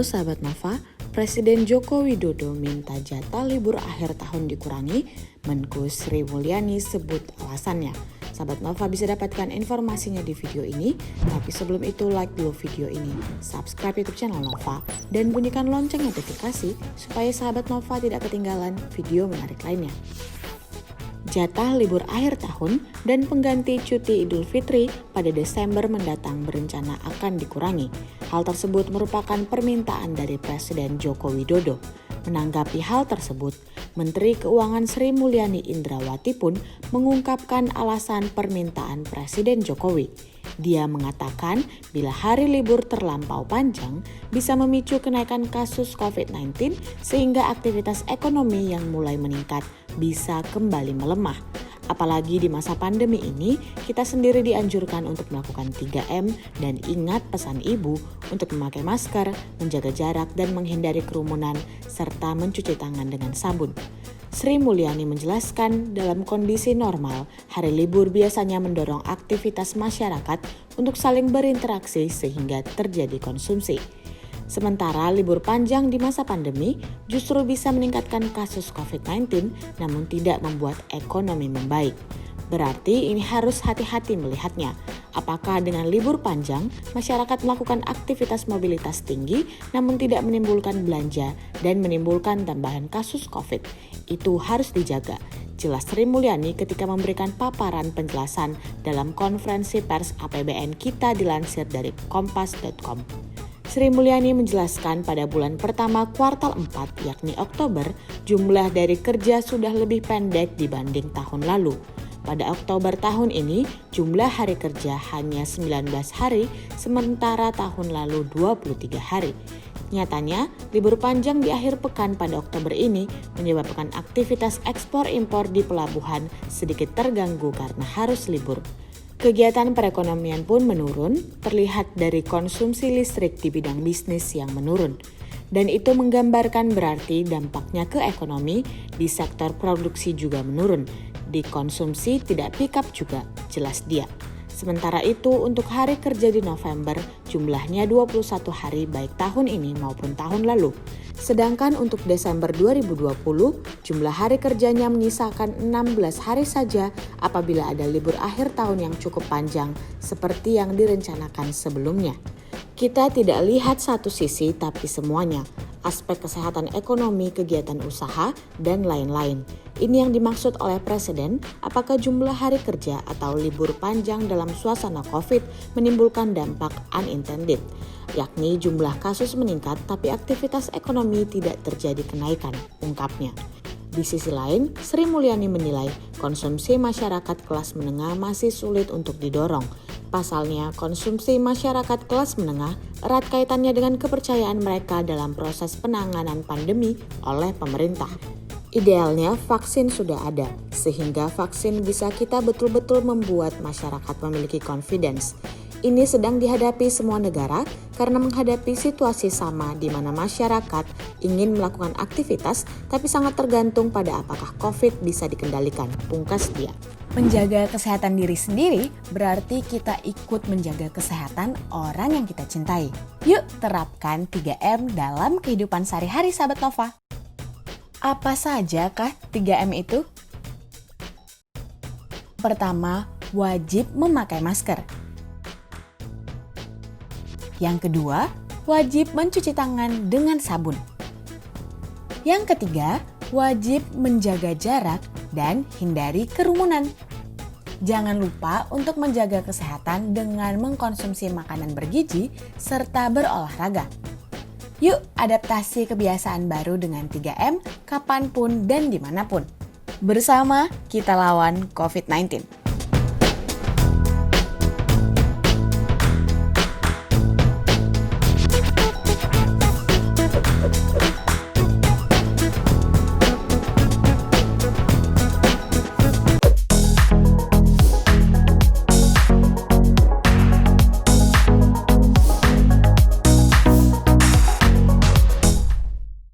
Halo sahabat Nova, Presiden Joko Widodo minta jatah libur akhir tahun dikurangi, Menku Sri Mulyani sebut alasannya. Sahabat Nova bisa dapatkan informasinya di video ini, tapi sebelum itu like dulu video ini, subscribe YouTube channel Nova, dan bunyikan lonceng notifikasi supaya sahabat Nova tidak ketinggalan video menarik lainnya. Jatah libur akhir tahun dan pengganti cuti Idul Fitri pada Desember mendatang berencana akan dikurangi. Hal tersebut merupakan permintaan dari Presiden Joko Widodo. Menanggapi hal tersebut, Menteri Keuangan Sri Mulyani Indrawati pun mengungkapkan alasan permintaan Presiden Jokowi. Dia mengatakan bila hari libur terlampau panjang bisa memicu kenaikan kasus COVID-19 sehingga aktivitas ekonomi yang mulai meningkat bisa kembali melemah. Apalagi di masa pandemi ini, kita sendiri dianjurkan untuk melakukan 3M dan ingat pesan ibu untuk memakai masker, menjaga jarak dan menghindari kerumunan, serta mencuci tangan dengan sabun. Sri Mulyani menjelaskan dalam kondisi normal, hari libur biasanya mendorong aktivitas masyarakat untuk saling berinteraksi sehingga terjadi konsumsi. Sementara libur panjang di masa pandemi justru bisa meningkatkan kasus COVID-19 namun tidak membuat ekonomi membaik. Berarti ini harus hati-hati melihatnya. Apakah dengan libur panjang, masyarakat melakukan aktivitas mobilitas tinggi namun tidak menimbulkan belanja dan menimbulkan tambahan kasus COVID? Itu harus dijaga. Jelas Sri Mulyani ketika memberikan paparan penjelasan dalam konferensi pers APBN kita dilansir dari kompas.com. Sri Mulyani menjelaskan pada bulan pertama kuartal 4 yakni Oktober, jumlah dari kerja sudah lebih pendek dibanding tahun lalu. Pada Oktober tahun ini, jumlah hari kerja hanya 19 hari, sementara tahun lalu 23 hari. Nyatanya, libur panjang di akhir pekan pada Oktober ini menyebabkan aktivitas ekspor-impor di pelabuhan sedikit terganggu karena harus libur. Kegiatan perekonomian pun menurun, terlihat dari konsumsi listrik di bidang bisnis yang menurun. Dan itu menggambarkan berarti dampaknya ke ekonomi di sektor produksi juga menurun. Di konsumsi tidak pick up juga, jelas dia. Sementara itu untuk hari kerja di November jumlahnya 21 hari baik tahun ini maupun tahun lalu. Sedangkan untuk Desember 2020 jumlah hari kerjanya menyisakan 16 hari saja apabila ada libur akhir tahun yang cukup panjang seperti yang direncanakan sebelumnya. Kita tidak lihat satu sisi tapi semuanya, aspek kesehatan ekonomi, kegiatan usaha, dan lain-lain. Ini yang dimaksud oleh Presiden, apakah jumlah hari kerja atau libur panjang dalam suasana COVID menimbulkan dampak unintended, yakni jumlah kasus meningkat tapi aktivitas ekonomi tidak terjadi kenaikan, ungkapnya. Di sisi lain, Sri Mulyani menilai konsumsi masyarakat kelas menengah masih sulit untuk didorong. Pasalnya, konsumsi masyarakat kelas menengah erat kaitannya dengan kepercayaan mereka dalam proses penanganan pandemi oleh pemerintah. Idealnya vaksin sudah ada, sehingga vaksin bisa kita betul-betul membuat masyarakat memiliki confidence. Ini sedang dihadapi semua negara karena menghadapi situasi sama di mana masyarakat ingin melakukan aktivitas tapi sangat tergantung pada apakah COVID bisa dikendalikan, pungkas dia. Menjaga kesehatan diri sendiri berarti kita ikut menjaga kesehatan orang yang kita cintai. Yuk terapkan 3M dalam kehidupan sehari-hari sahabat Nova. Apa saja kah 3M itu? Pertama, wajib memakai masker. Yang kedua, wajib mencuci tangan dengan sabun. Yang ketiga, wajib menjaga jarak dan hindari kerumunan. Jangan lupa untuk menjaga kesehatan dengan mengkonsumsi makanan bergizi serta berolahraga. Yuk adaptasi kebiasaan baru dengan 3M kapanpun dan dimanapun. Bersama kita lawan COVID-19.